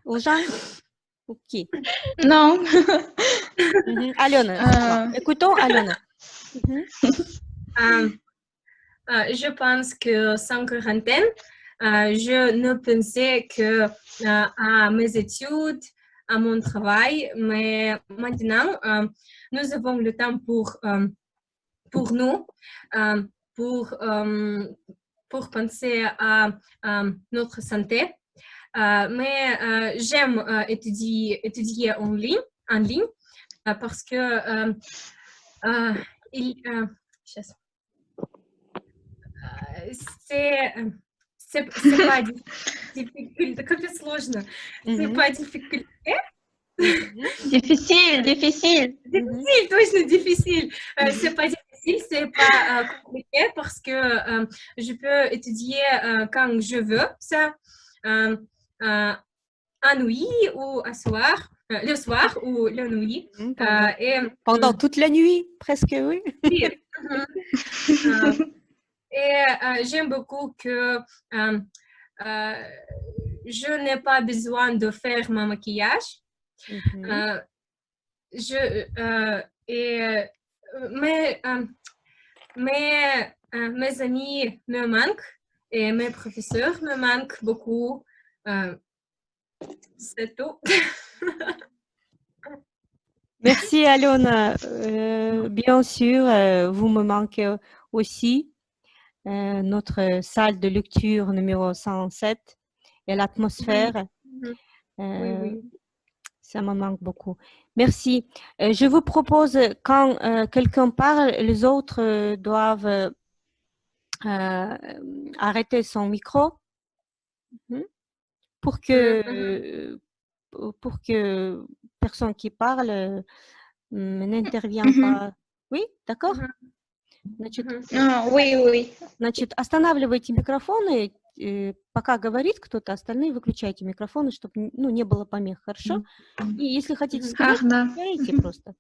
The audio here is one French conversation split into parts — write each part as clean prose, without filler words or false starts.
Ozan? Ok. Non. Aliona, écoutons Aliona. Je pense que sans quarantaine, je ne pensais que à mes études, à mon travail, mais maintenant, nous avons le temps pour nous, pour penser à notre santé. Mais j'aime étudier en ligne parce que c'est pas difficile, как это сложно, c'est pas difficile. Difficile. Difficile, точно, difficile. C'est pas difficile, c'est pas compliqué parce que je peux étudier quand je veux, ça, à nuit ou à soir, le soir ou la nuit. Pendant toute la nuit, presque, oui. Et j'aime beaucoup que je n'ai pas besoin de faire mon maquillage. Mes amis me manquent et mes professeurs me manquent beaucoup. C'est tout. Merci Aliona. Bien sûr, vous me manquez aussi. Notre salle de lecture numéro 107 et l'atmosphère. Oui. Ça me manque beaucoup. Merci. Je vous propose, quand quelqu'un parle, les autres doivent arrêter son micro pour que personne qui parle n'intervient pas. Oui, d'accord? Oui. Значит, останавливайте микрофоны, пока говорит кто-то, остальные выключайте микрофоны, чтобы не было помех, хорошо? И если хотите сказать, говорите просто.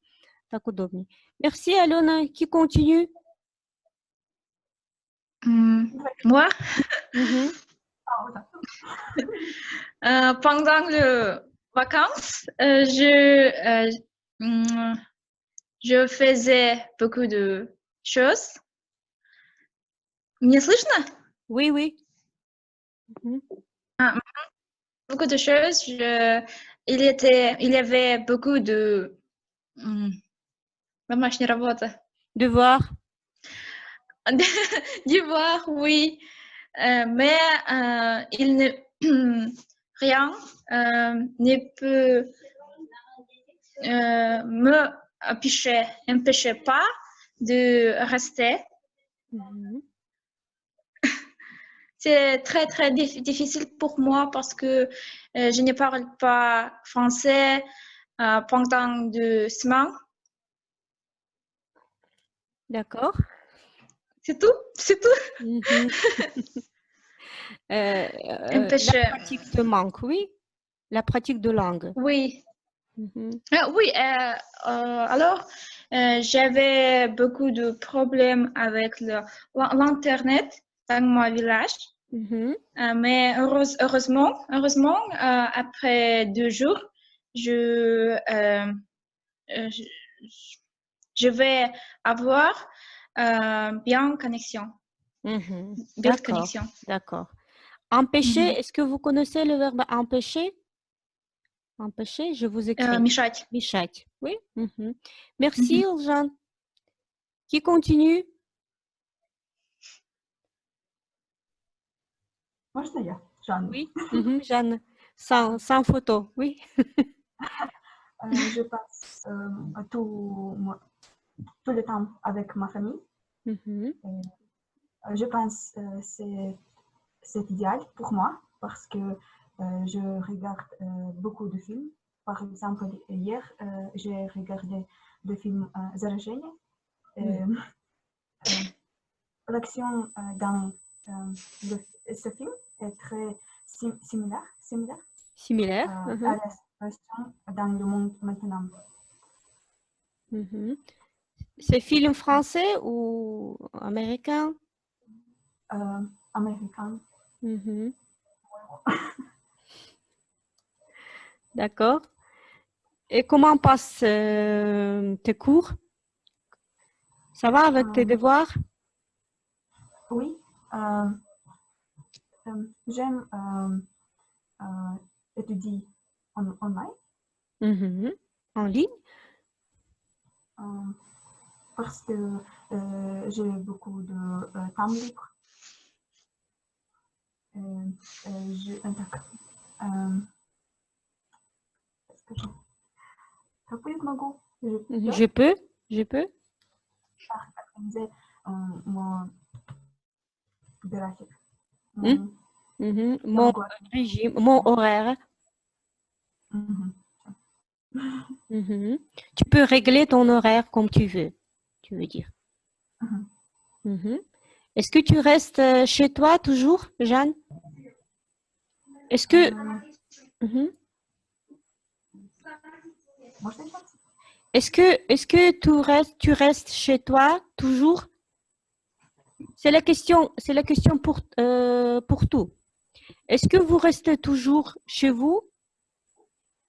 Так удобнее. Merci, Aliona. Qui continue? Moi? Pendant les vacances, je faisais beaucoup de choses. Меня слышно? Oui. Beaucoup de choses. Il y avait beaucoup de... Домашняя работа. Devoir. Devoir, oui. Mais rien ne peut m'empêcher pas de rester. C'est très, très difficile pour moi parce que je ne parle pas français pendant 2 semaines. D'accord. C'est tout. La pratique te manque, oui? La pratique de langue. Oui. Oui, alors j'avais beaucoup de problèmes avec l'Internet dans mon village. Mais heureusement, après 2 jours, je vais avoir bien connexion. D'accord. Empêcher, est-ce que vous connaissez le verbe empêcher? Empêcher, je vous écris. Мешать. Oui. Merci, Jeanne. Qui continue? Можно я, Жанна? Oui, Jeanne. Sans photo, oui. Je passe tout le temps avec ma famille. Je pense que c'est idéal pour moi parce que je regarde beaucoup de films. Par exemple, hier, j'ai regardé le film Заражение. L'action dans ce film est très similaire à la situation dans le monde maintenant. C'est film français ou américain? Américain. D'accord. Et comment passent tes cours? Ça va avec tes devoirs? Oui, j'aime étudier online. En ligne? Parce que j'ai beaucoup de temps libre. Je peux. Organiser mon graphique. Mon régime, mon horaire. Tu peux régler ton horaire comme tu veux, tu veux dire. Est-ce que tu restes chez toi toujours, Jeanne? Est-ce que... Est-ce que tu restes chez toi toujours? C'est la question pour tout. Est-ce que vous restez toujours chez vous,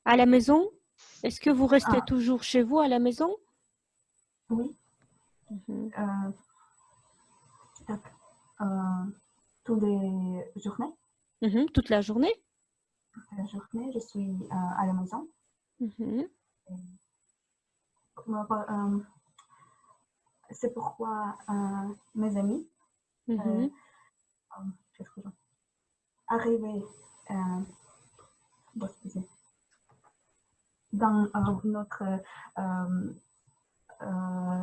à la maison? Est-ce que vous restez toujours chez vous, à la maison? Oui. Toutes les journées. Toute la journée? Toute la journée, je suis à la maison. C'est pourquoi mes amis arrivaient dans notre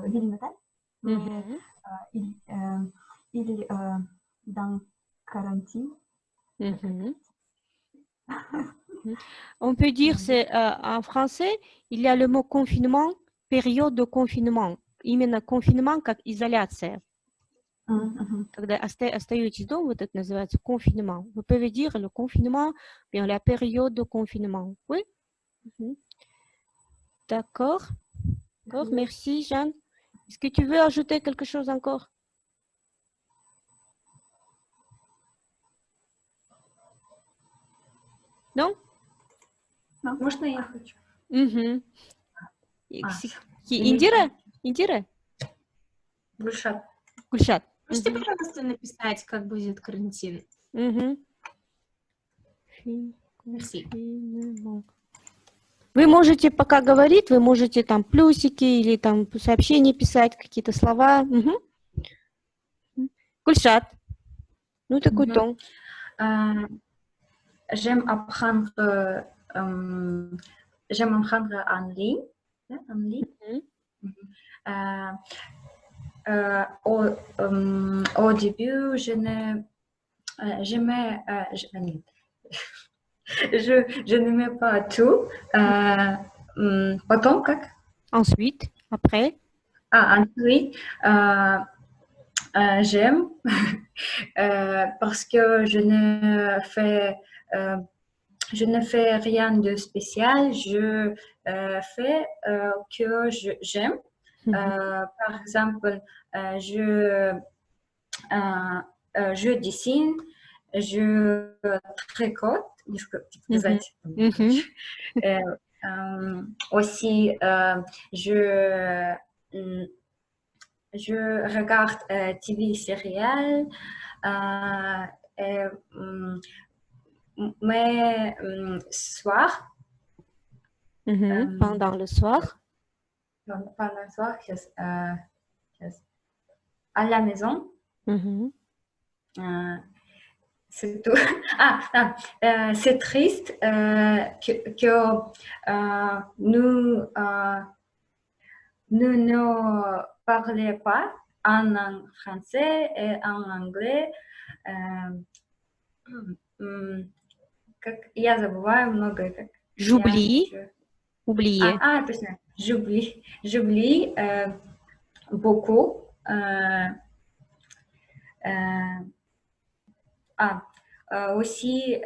ville natale. Il est dans quarantaine. On peut dire, c'est en français, il y a le mot confinement, période de confinement. Именно confinement как изоляция. Когда остаетесь дома, вот это называется confinement. Vous pouvez dire le confinement, bien la période de confinement. Oui? D'accord. D'accord. Merci, Jeanne. Est-ce que tu veux ajouter quelque chose encore? Non? Non. Можно я хочу? Индира? Гульшат. Гульшат. Можете, пожалуйста, написать, как будет карантин? Merci. Вы можете пока говорить, вы можете там плюсики или там сообщения писать, какие-то слова. Гульшат. Ну, такой тон. J'aime apprendre en ligne. Au début, je n'aimais pas tout. Потом как? Ensuite, après. Ensuite, j'aime parce que je ne fais rien de spécial. Je fais que j'aime. Par exemple, je dessine, je tricote, aussi je regarde TV serial, mais soir. Pendant le soir. Pendant le soir, à la maison. C'est tout. C'est triste que nous ne parlons pas en français et en anglais. Я забываю многое. J'oublie. Oublier. Точно. J'oublie beaucoup. Aussi,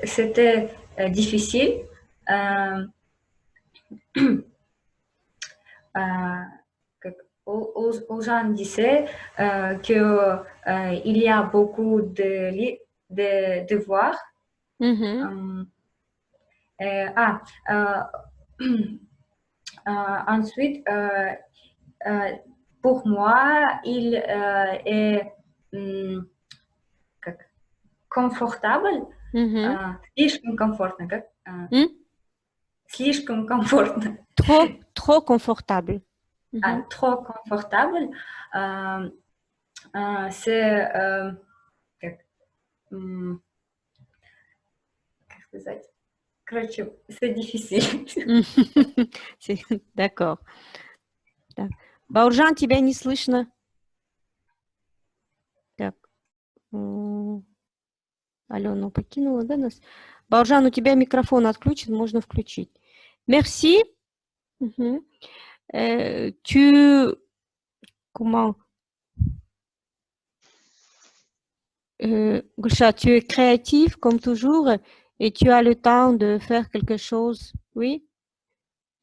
c'était difficile. Aux gens disaient qu'il y a beaucoup de devoirs. Ensuite, pour moi, il est комфортабель, слишком комфортно, как? Слишком комфортно. Trop confortable. Trop confortable, c'est, как сказать, короче, c'est difficile. D'accord. Так. Бауржан, тебя не слышно. Так. Алена покинула, да, нас? Бауржан, у тебя микрофон отключен, можно включить. Merci. Comment? Gulsha, tu es créatif comme toujours et tu as le temps de faire quelque chose, oui?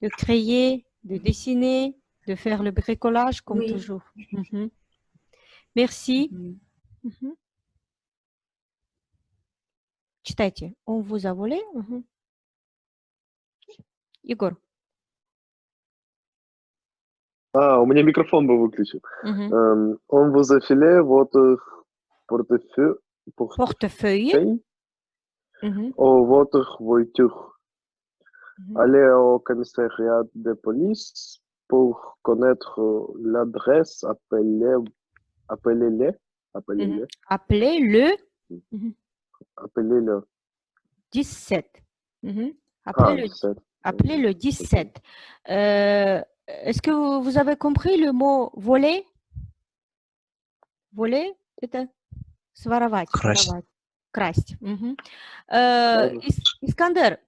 De créer, de dessiner, de faire le bricolage comme toujours. Merci. Читайте. On vous a volé? Егор. У меня микрофон был выключен. On vous a filé votre portefeuille ou votre voiture. Allez au commissariat de police pour connaître l'adresse. Appelez-le. Appelez-le. Appelez-le. 17. Appelez-le 17. Est-ce que vous avez compris le mot voler? Voler, это своровать. Красть. Искандер,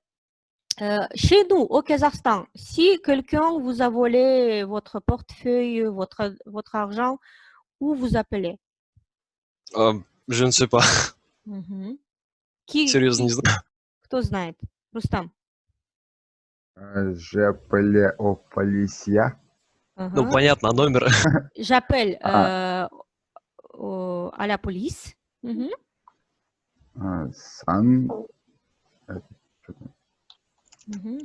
chez nous, au Kazakhstan, si quelqu'un vous a volé votre portefeuille, votre argent, où vous appelez? Je ne sais pas. Серьезно, не знаю. Кто знает? Рустам. J'appelle au policier. Ну, понятно, номер. J'appelle à la police.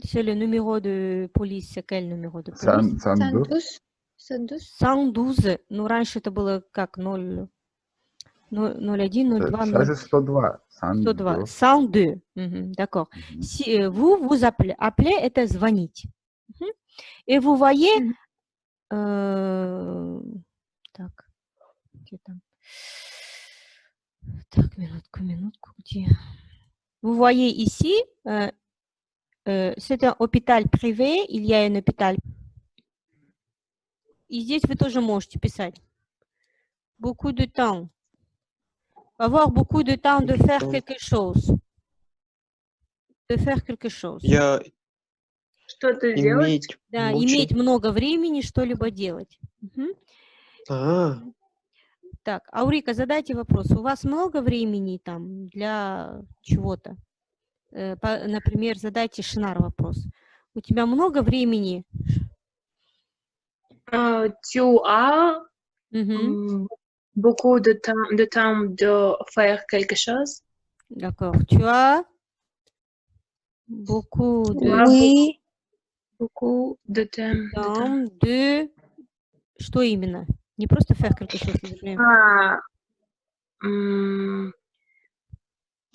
C'est le numéro de police. C'est quel numéro de police? 112. Ну, раньше это было как 01, 02, 102. 102. D'accord. Si vous appelez, это звонить. Et vous voyez, так, где там? Так, минутку, где? Vous voyez ici, c'est un hôpital privé, il y a un hôpital. И здесь вы тоже можете писать. Beaucoup de temps. Avoir beaucoup de temps de faire quelque chose. De faire quelque chose. Что-то делать? Да, иметь много времени что-либо делать. Так, Аурика, задайте вопрос. У вас много времени там для чего-то? Например, задайте Шинар вопрос. У тебя много времени? Tu as beaucoup de temps de faire quelque chose? D'accord. Tu as beaucoup de... Oui. Beaucoup de temps. De... Что именно? Не просто faire quelque chose.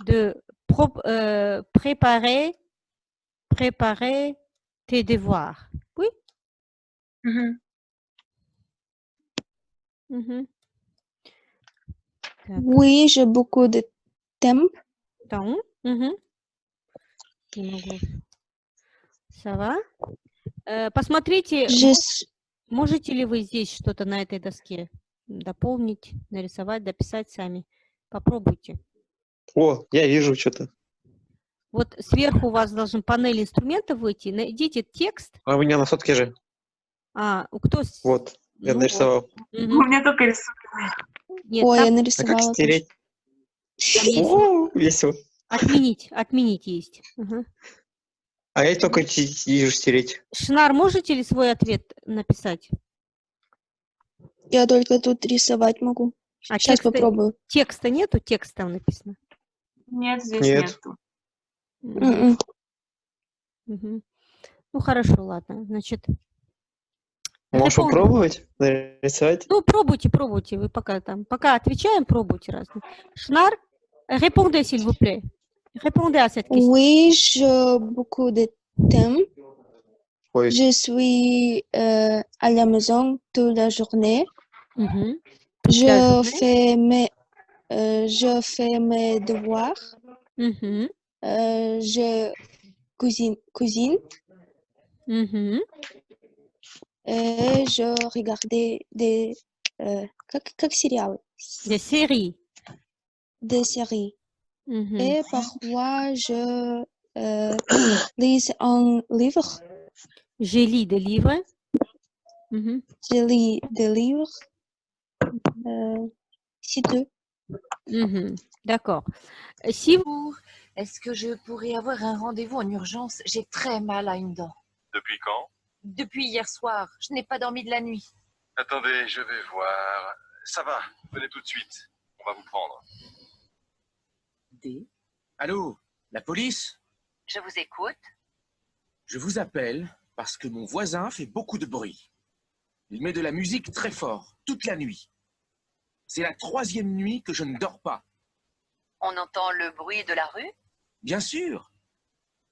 De préparer tes devoirs. Oui? Oui, j'ai beaucoup de temps. Ça va? Посмотрите, можете ли вы здесь что-то на этой доске дополнить, нарисовать, дописать сами? Попробуйте. О, я вижу что-то. Вот сверху у вас должен панель инструментов выйти. Найдите текст. А у меня на сотке же. Кто? Вот, я нарисовал. У меня только рисунок. Ой, я нарисовала. А как стереть? О, весело. Отменить есть. А я только вижу стереть. Шинар, можете ли свой ответ написать? Я только тут рисовать могу. Сейчас попробую. Текста нету? Текст там написано. Нет, здесь нету. Мгм. Ну, хорошо, ладно. Значит, Можешь répondez. попробовать нарисовать? Ну, пробуйте, пробуйте. Вы пока отвечаем, пробуйте разные. Шнар, répondez, s'il vous plaît. Répondez à cette question. Oui, j'ai beaucoup de temps. Oui. Je suis à la maison toute la journée. Мгм. Je fais mes devoirs. Мгм. Je cuisine Мгм. et je regarde des как сериалы, Des séries. des séries. Мгм. Et parfois je lis un livre. Je lis des livres. Мгм. Je lis des livres. C'est tout. Мгм. D'accord. Si vous... Est-ce que je pourrais avoir un rendez-vous en urgence? J'ai très mal à une dent. Depuis quand? Depuis hier soir. Je n'ai pas dormi de la nuit. Attendez, je vais voir. Ça va, venez tout de suite. On va vous prendre. D. Allô, la police? Je vous écoute. Je vous appelle parce que mon voisin fait beaucoup de bruit. Il met de la musique très fort, toute la nuit. C'est la 3e nuit que je ne dors pas. On entend le bruit de la rue? Bien sûr.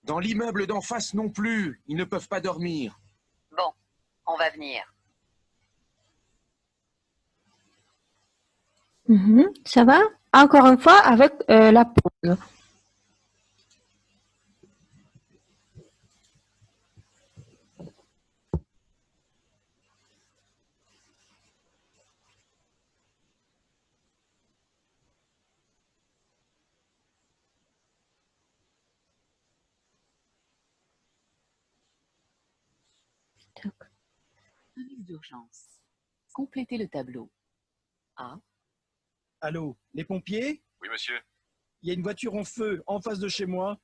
Dans l'immeuble d'en face non plus, ils ne peuvent pas dormir. Bon, on va venir. Mhm. Ça va? Encore une fois avec la pause. Service d'urgence. Complétez le tableau. A. Allô, les pompiers? Oui, monsieur. Il y a une voiture en feu en face de chez moi.